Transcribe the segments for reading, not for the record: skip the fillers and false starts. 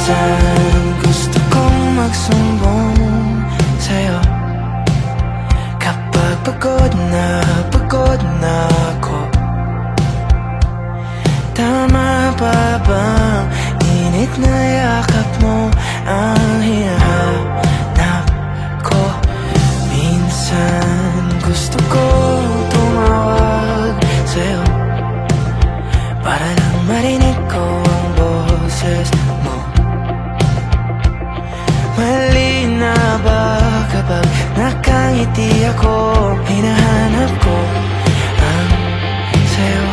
Minsan gusto kong magsumbong sa'yo kapag pagod na ako. Tama pa bang init na yakap mo ang hinahanap ko? Minsan gusto ko tumawag sa'yo para lang marinig ko ang boses mo. Mali na ba kapag nakangiti ako? Hinahanap ko ang sa'yo.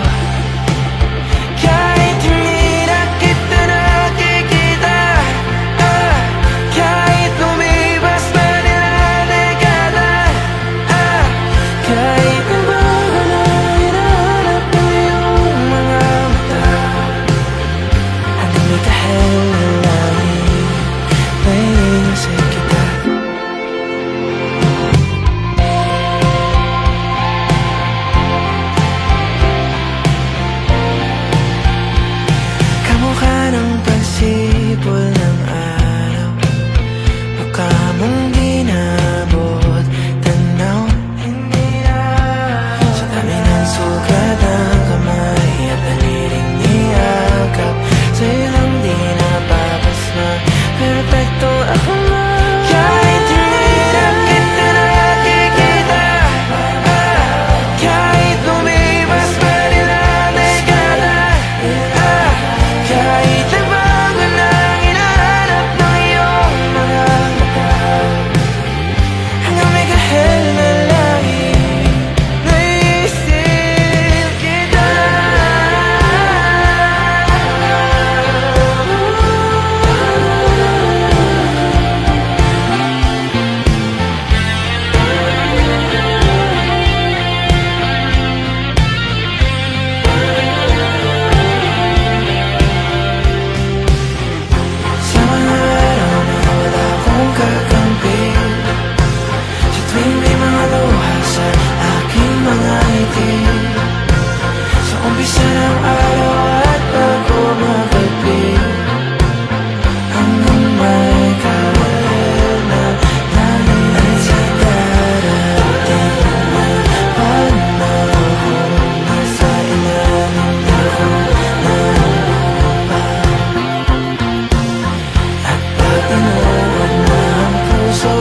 Kahit hindi na kita nakikita, kahit lumipas pa nila dekada, kahit nabago na hinahanap mo yung mga mata, hanggang may kahel na langit, naiisip kita. Kamukha ng pagsipol ng araw, mukha mong di naabot tanaw. Sa dami ng sugat ng kamay at daliling niyakap, sa'yo lang di napapasma, perfecto ako na. Kahit hindi na kita nakikita, kahit lumipas pa nila dekada, kahit nagbago na hinahanap ng iyong mga mata, hanggang may kahel na langit, naiisip kita. Sa mga araw na wala akong kakampi, sa tuwing may mga luha sa aking mga ngiti, sa umpisa ng araw at bago magabi, hanggang may kahel na langit, at sa darating na panahon, nasa ilalim ako ng lupa. At pag inuwan na ang puso